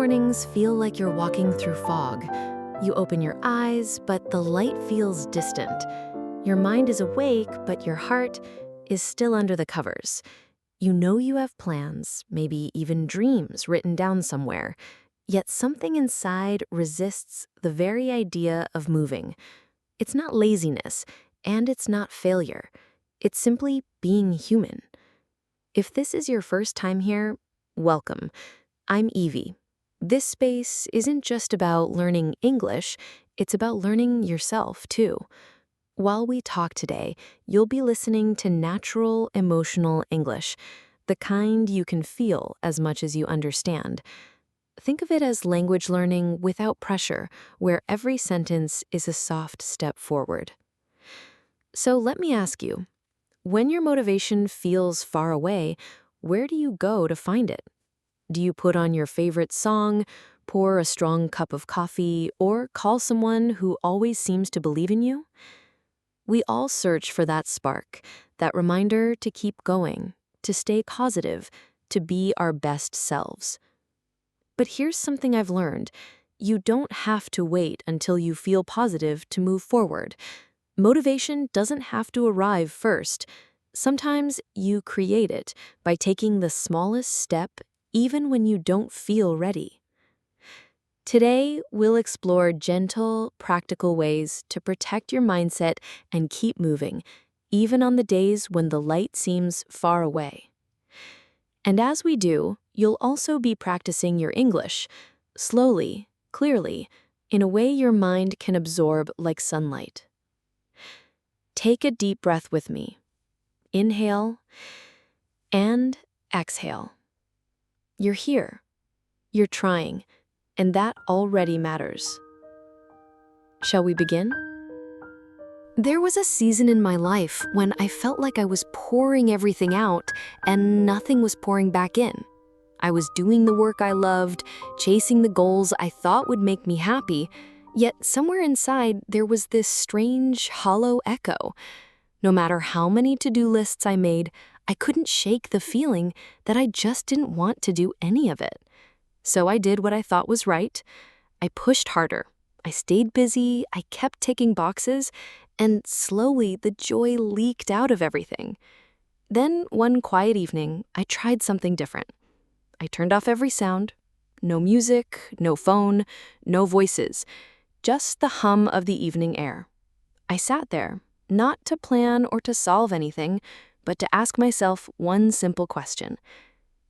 mornings feel like you're walking through fog. You open your eyes, but the light feels distant. Your mind is awake, but your heart is still under the covers. You know you have plans, maybe even dreams written down somewhere, yet something inside resists the very idea of moving. It's not laziness, and it's not failure. It's simply being human. If this is your first time here, welcome. I'm Evie. This space isn't just about learning English, it's about learning yourself, too. While we talk today, you'll be listening to natural, emotional English, the kind you can feel as much as you understand. Think of it as language learning without pressure, where every sentence is a soft step forward. So let me ask you, when your motivation feels far away, where do you go to find it? Do you put on your favorite song, pour a strong cup of coffee, or call someone who always seems to believe in you? We all search for that spark, that reminder to keep going, to stay positive, to be our best selves. But here's something I've learned. You don't have to wait until you feel positive to move forward. Motivation doesn't have to arrive first. Sometimes you create it by taking the smallest step even when you don't feel ready. Today, we'll explore gentle, practical ways to protect your mindset and keep moving, even on the days when the light seems far away. And as we do, you'll also be practicing your English, slowly, clearly, in a way your mind can absorb like sunlight. Take a deep breath with me. Inhale and exhale. You're here. You're trying, and that already matters. Shall we begin? There was a season in my life when I felt like I was pouring everything out and nothing was pouring back in. I was doing the work I loved, chasing the goals I thought would make me happy, yet somewhere inside there was this strange, hollow echo. No matter how many to-do lists I made, I couldn't shake the feeling that I just didn't want to do any of it. So I did what I thought was right. I pushed harder. I stayed busy, I kept ticking boxes, and slowly the joy leaked out of everything. Then one quiet evening, I tried something different. I turned off every sound. No music, no phone, no voices. Just the hum of the evening air. I sat there, not to plan or to solve anything, but to ask myself one simple question.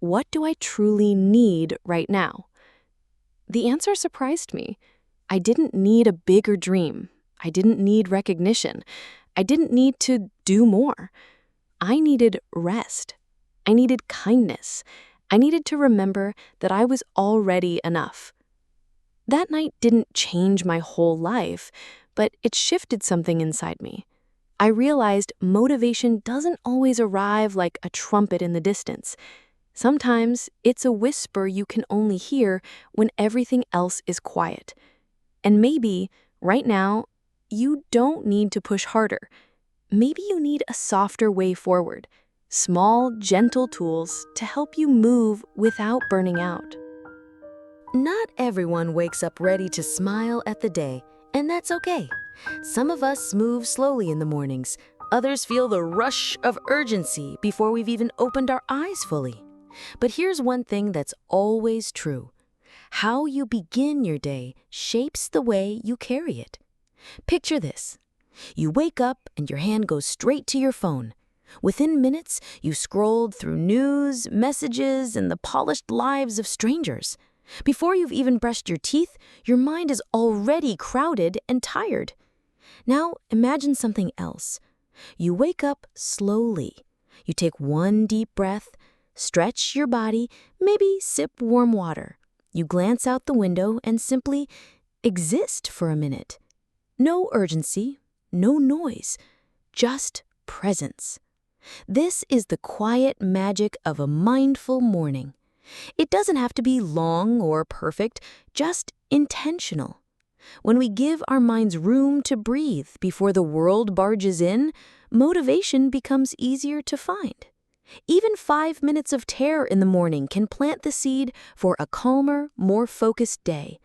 What do I truly need right now? The answer surprised me. I didn't need a bigger dream. I didn't need recognition. I didn't need to do more. I needed rest. I needed kindness. I needed to remember that I was already enough. That night didn't change my whole life, but it shifted something inside me. I realized motivation doesn't always arrive like a trumpet in the distance. Sometimes it's a whisper you can only hear when everything else is quiet. And maybe, right now, you don't need to push harder. Maybe you need a softer way forward. Small, gentle tools to help you move without burning out. Not everyone wakes up ready to smile at the day, and that's okay. Some of us move slowly in the mornings. Others feel the rush of urgency before we've even opened our eyes fully. But here's one thing that's always true. How you begin your day shapes the way you carry it. Picture this. You wake up and your hand goes straight to your phone. Within minutes, you scrolled through news, messages, and the polished lives of strangers. Before you've even brushed your teeth, your mind is already crowded and tired. Now imagine something else. You wake up slowly. You take one deep breath, stretch your body, maybe sip warm water. You glance out the window and simply exist for a minute. No urgency, no noise, just presence. This is the quiet magic of a mindful morning. It doesn't have to be long or perfect, just intentional. When we give our minds room to breathe before the world barges in, motivation becomes easier to find. Even 5 minutes of terror in the morning can plant the seed for a calmer, more focused day.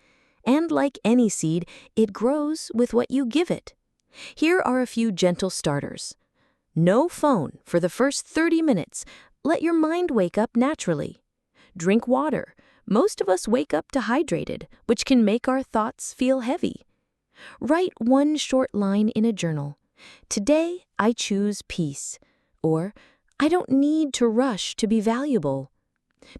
And like any seed, it grows with what you give it. Here are a few gentle starters. No phone for the first 30 minutes. Let your mind wake up naturally. Drink water. Most of us wake up dehydrated, which can make our thoughts feel heavy. Write one short line in a journal. Today, I choose peace. Or, I don't need to rush to be valuable.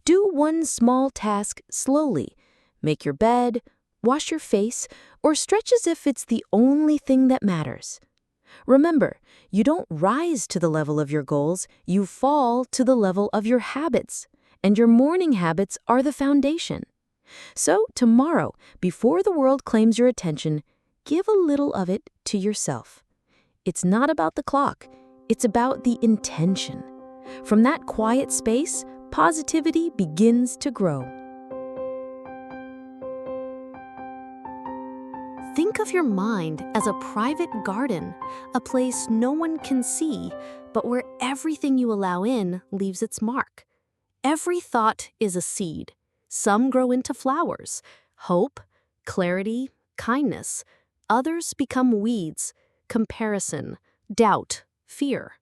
Do one small task slowly. Make your bed, wash your face, or stretch as if it's the only thing that matters. Remember, you don't rise to the level of your goals, you fall to the level of your habits. And your morning habits are the foundation. So tomorrow, before the world claims your attention, give a little of it to yourself. It's not about the clock, it's about the intention. From that quiet space, positivity begins to grow. Think of your mind as a private garden, a place no one can see, but where everything you allow in leaves its mark. Every thought is a seed. Some grow into flowers, hope, clarity, kindness. Others become weeds, comparison, doubt, fear.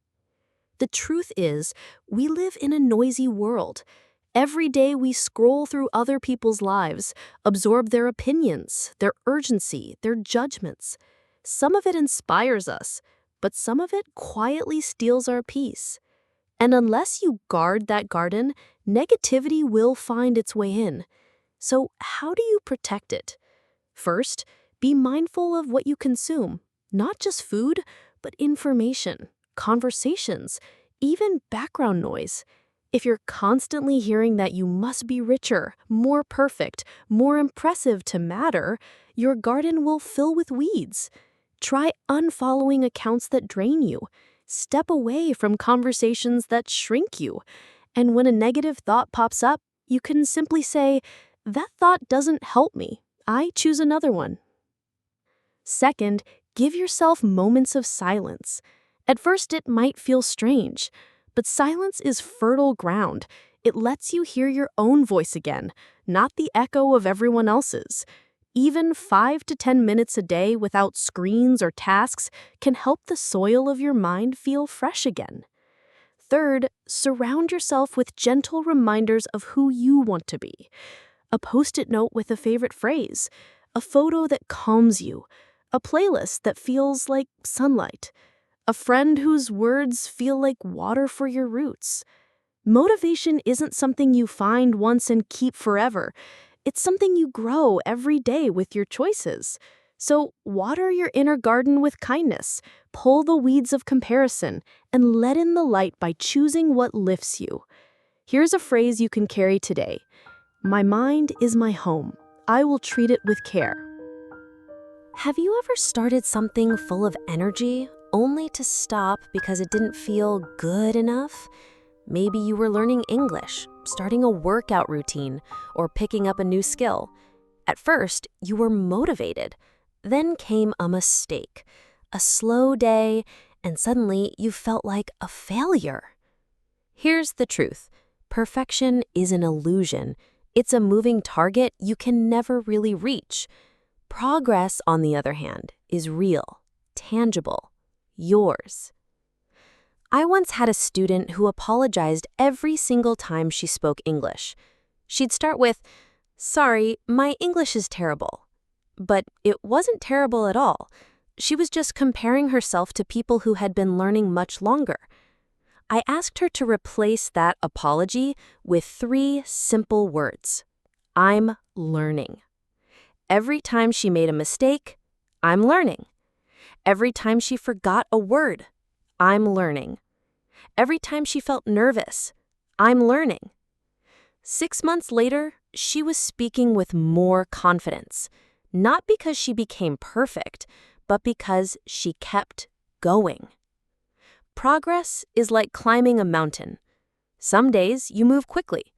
The truth is, we live in a noisy world. Every day we scroll through other people's lives, absorb their opinions, their urgency, their judgments. Some of it inspires us, but some of it quietly steals our peace. And unless you guard that garden, negativity will find its way in. So how do you protect it? First, be mindful of what you consume. Not just food, but information, conversations, even background noise. If you're constantly hearing that you must be richer, more perfect, more impressive to matter, your garden will fill with weeds. Try unfollowing accounts that drain you. Step away from conversations that shrink you. And when a negative thought pops up, you can simply say, "That thought doesn't help me. I choose another one." Second, give yourself moments of silence. At first, it might feel strange, but silence is fertile ground. It lets you hear your own voice again, not the echo of everyone else's. Even 5 to 10 minutes a day without screens or tasks can help the soil of your mind feel fresh again. Third, surround yourself with gentle reminders of who you want to be. A post-it note with a favorite phrase, a photo that calms you, a playlist that feels like sunlight, a friend whose words feel like water for your roots. Motivation isn't something you find once and keep forever. It's something you grow every day with your choices. So water your inner garden with kindness, pull the weeds of comparison, and let in the light by choosing what lifts you. Here's a phrase you can carry today. My mind is my home. I will treat it with care. Have you ever started something full of energy, only to stop because it didn't feel good enough? Maybe you were learning English, starting a workout routine, or picking up a new skill. At first, you were motivated. Then came a mistake, a slow day, and suddenly you felt like a failure. Here's the truth. Perfection is an illusion. It's a moving target you can never really reach. Progress, on the other hand, is real, tangible, yours. I once had a student who apologized every single time she spoke English. She'd start with, "Sorry, my English is terrible." But it wasn't terrible at all. She was just comparing herself to people who had been learning much longer. I asked her to replace that apology with 3 simple words. I'm learning. Every time she made a mistake, I'm learning. Every time she forgot a word, I'm learning. Every time she felt nervous, I'm learning. 6 months later, she was speaking with more confidence, not because she became perfect, but because she kept going. Progress is like climbing a mountain. Some days you move quickly.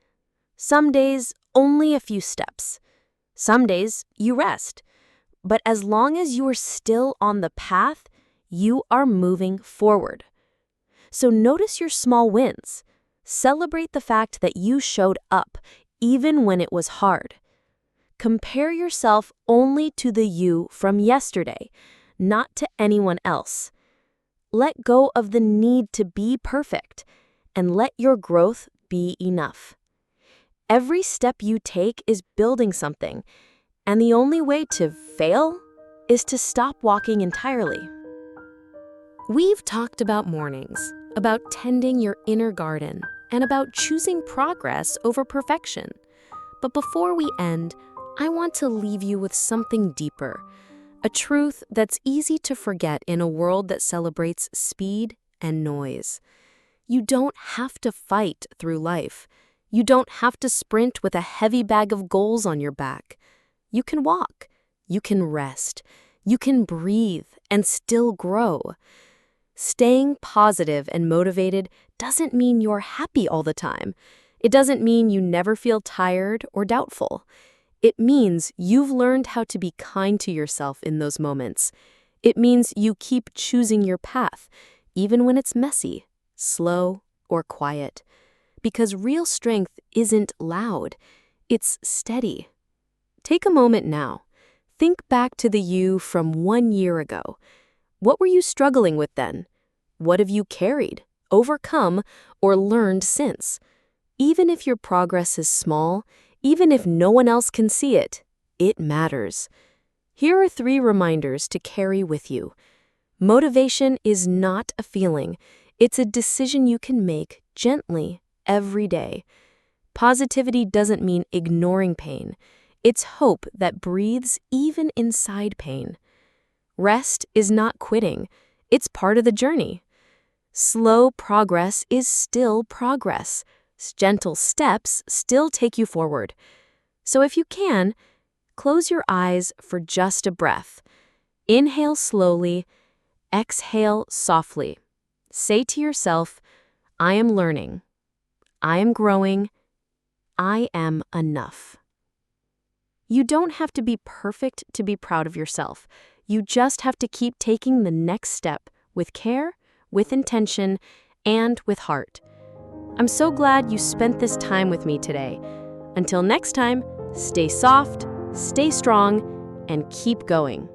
Some days only a few steps. Some days you rest. But as long as you are still on the path, you are moving forward. So notice your small wins. Celebrate the fact that you showed up, even when it was hard. Compare yourself only to the you from yesterday, not to anyone else. Let go of the need to be perfect, and let your growth be enough. Every step you take is building something, and the only way to fail is to stop walking entirely. We've talked about mornings, about tending your inner garden, and about choosing progress over perfection. But before we end, I want to leave you with something deeper, a truth that's easy to forget in a world that celebrates speed and noise. You don't have to fight through life. You don't have to sprint with a heavy bag of goals on your back. You can walk, you can rest, you can breathe and still grow. Staying positive and motivated doesn't mean you're happy all the time. It doesn't mean you never feel tired or doubtful. It means you've learned how to be kind to yourself in those moments. It means you keep choosing your path, even when it's messy, slow, or quiet. Because real strength isn't loud, it's steady. Take a moment now. Think back to the you from 1 year ago. What were you struggling with then? What have you carried, overcome, or learned since? Even if your progress is small, even if no one else can see it, it matters. Here are 3 reminders to carry with you. Motivation is not a feeling. It's a decision you can make gently every day. Positivity doesn't mean ignoring pain. It's hope that breathes even inside pain. Rest is not quitting. It's part of the journey. Slow progress is still progress. Gentle steps still take you forward. So if you can, close your eyes for just a breath. Inhale slowly, exhale softly. Say to yourself, I am learning. I am growing. I am enough. You don't have to be perfect to be proud of yourself. You just have to keep taking the next step with care, with intention, and with heart. I'm so glad you spent this time with me today. Until next time, stay soft, stay strong, and keep going.